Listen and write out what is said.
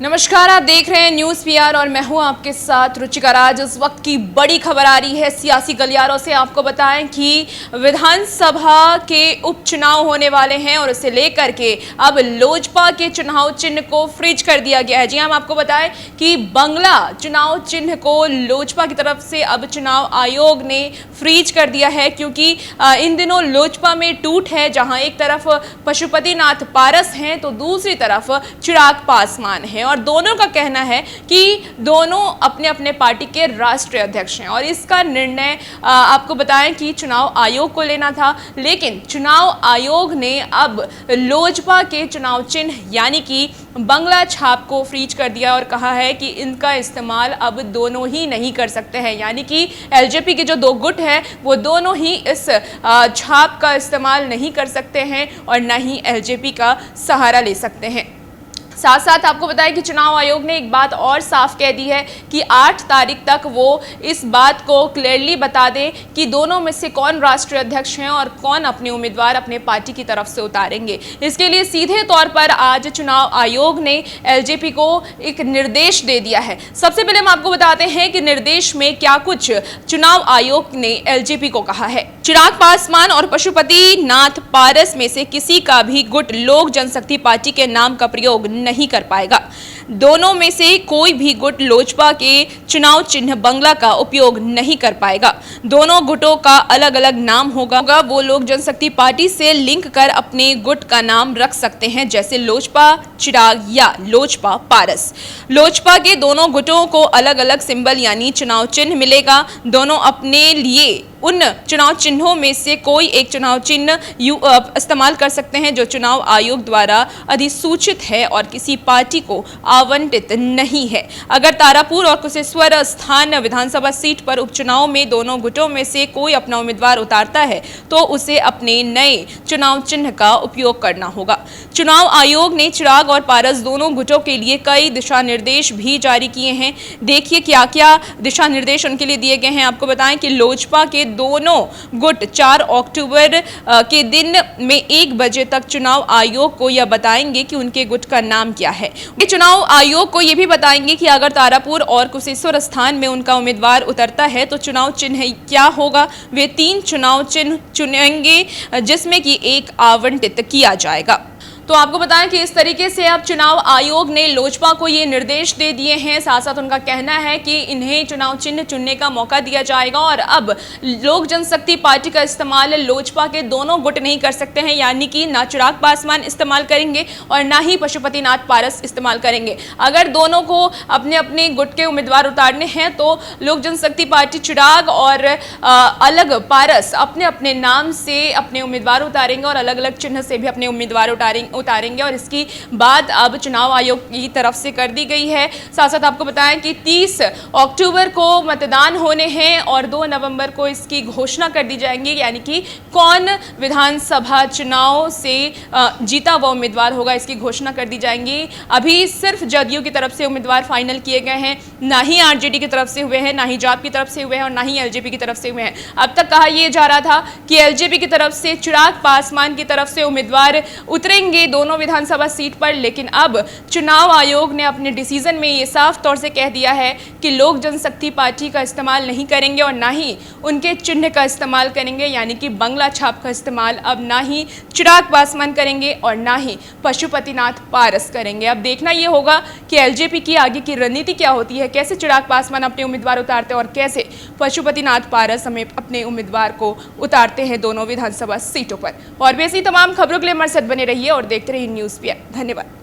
नमस्कार, आप देख रहे हैं न्यूज़ पीआर और मैं हूं आपके साथ रुचिका राज। इस वक्त की बड़ी खबर आ रही है सियासी गलियारों से। आपको बताएं कि विधानसभा के उपचुनाव होने वाले हैं और इसे लेकर के अब लोजपा के चुनाव चिन्ह को फ्रीज कर दिया गया है। जी हम आपको बताएं कि बंगला चुनाव चिन्ह को लोजपा की तरफ से अब चुनाव आयोग ने फ्रीज कर दिया है, क्योंकि इन दिनों लोजपा में टूट है, जहां एक तरफ पशुपतिनाथ पारस हैं तो दूसरी तरफ चिराग पासवान है और दोनों का कहना है कि दोनों अपने अपने पार्टी के राष्ट्रीय अध्यक्ष हैं और इसका निर्णय आपको बताएं कि चुनाव आयोग को लेना था, लेकिन चुनाव आयोग ने अब लोजपा के चुनाव चिन्ह यानी कि बंगला छाप को फ्रीज कर दिया और कहा है कि इनका इस्तेमाल अब दोनों ही नहीं कर सकते हैं। यानी कि एलजेपी के जो दो गुट है वो दोनों ही इस छाप का इस्तेमाल नहीं कर सकते हैं और न ही एलजेपी का सहारा ले सकते हैं। साथ साथ आपको बताएं कि चुनाव आयोग ने एक बात और साफ कह दी है कि 8 तारीख तक वो इस बात को क्लियरली बता दें कि दोनों में से कौन राष्ट्रीय अध्यक्ष हैं और कौन अपने उम्मीदवार अपने पार्टी की तरफ से उतारेंगे। इसके लिए सीधे तौर पर आज चुनाव आयोग ने एलजेपी को एक निर्देश दे दिया है। सबसे पहले हम आपको बताते हैं कि निर्देश में क्या कुछ चुनाव आयोग ने एलजेपी को कहा है। चिराग पासवान और पशुपतिनाथ पारस में से किसी का भी गुट लोक जनशक्ति पार्टी के नाम का प्रयोग नहीं कर पाएगा। दोनों में से कोई भी गुट लोजपा के चुनाव चिन्ह बंगला का उपयोग नहीं कर पाएगा। दोनों गुटों का अलग अलग नाम होगा। वो लोक जनशक्ति पार्टी से लिंक कर अपने गुट का नाम रख सकते हैं, जैसे लोजपा चिराग या लोजपा पारस। लोजपा के दोनों गुटों को अलग अलग सिंबल यानी चुनाव चिन्ह मिलेगा। दोनों अपने लिए उन चुनाव चिन्हों में से कोई एक चुनाव चिन्ह इस्तेमाल कर सकते हैं जो चुनाव आयोग द्वारा अधिसूचित है और किसी पार्टी को आवंटित नहीं है। अगर तारापुर और कुशेश्वर स्थान विधानसभा सीट पर उपचुनाव में दोनों गुटों में से कोई अपना उम्मीदवार उतारता है तो उसे अपने नए चुनाव चिन्ह का उपयोग करना होगा। चुनाव आयोग ने चिराग और पारस दोनों गुटों के लिए कई दिशा निर्देश भी जारी किए हैं। देखिए क्या क्या दिशा निर्देश उनके लिए दिए गए हैं। आपको बताएं कि लोजपा के दोनों गुट 4 अक्टूबर के दिन में 1 बजे तक चुनाव आयोग को यह बताएंगे कि उनके गुट का नाम क्या है। चुनाव आयोग को यह भी बताएंगे कि अगर तारापुर और कुशेश्वर स्थान में उनका उम्मीदवार उतरता है तो चुनाव चिन्ह क्या होगा। वे 3 चुनाव चिन्ह चुनेंगे जिसमें कि एक आवंटित किया जाएगा। तो आपको बताएं कि इस तरीके से अब चुनाव आयोग ने लोजपा को ये निर्देश दे दिए हैं। साथ साथ उनका कहना है कि इन्हें चुनाव चिन्ह चुनने का मौका दिया जाएगा और अब लोक जनशक्ति पार्टी का इस्तेमाल लोजपा के दोनों गुट नहीं कर सकते हैं, यानी कि ना चिराग पासवान इस्तेमाल करेंगे और ना ही पशुपतिनाथ पारस इस्तेमाल करेंगे। अगर दोनों को अपने अपने गुट के उम्मीदवार उतारने हैं तो लोक जनशक्ति पार्टी चिराग और अलग पारस अपने अपने नाम से अपने उम्मीदवार उतारेंगे और अलग अलग चिन्ह से भी अपने उम्मीदवार उतारेंगे और इसकी बात अब चुनाव आयोग की तरफ से कर दी गई है। साथ साथ आपको बताएं कि 30 अक्टूबर को मतदान होने हैं और 2 नवंबर को इसकी घोषणा कर दी जाएंगी, यानी कि कौन विधानसभा चुनाव से जीता हुआ उम्मीदवार होगा, इसकी घोषणा कर दी जाएंगी। अभी सिर्फ जदयू की तरफ से उम्मीदवार फाइनल किए गए हैं, ना ही आरजेडी की तरफ से हुए हैं, ना ही जाप की तरफ से हुए हैं और ना ही एलजेपी की तरफ से हुए हैं। अब तक कहा यह जा रहा था कि एलजेपी की तरफ से चिराग पासवान की तरफ से उम्मीदवार उतरेंगे दोनों विधानसभा सीट पर, लेकिन अब चुनाव आयोग ने अपने डिसीजन में ये साफ तौर से कह दिया है कि लोक जनशक्ति पार्टी का इस्तेमाल नहीं करेंगे और ना ही उनके चिन्ह का इस्तेमाल करेंगे, यानी कि बंगला छाप का इस्तेमाल अब ना ही चिराग पासवान करेंगे और ना ही पशुपतिनाथ पारस करेंगे। अब देखना यह होगा कि एलजेपी की आगे की रणनीति क्या होती है, कैसे चिराग पासवान अपने उम्मीदवार उतारते हैं और कैसे पशुपतिनाथ पारस हमें अपने उम्मीदवार को उतारते हैं दोनों विधानसभा सीटों पर। और वैसी तमाम खबरों के लिए हमारे साथ बने रहिए और देखते रहिए न्यूज़ पीआर। धन्यवाद।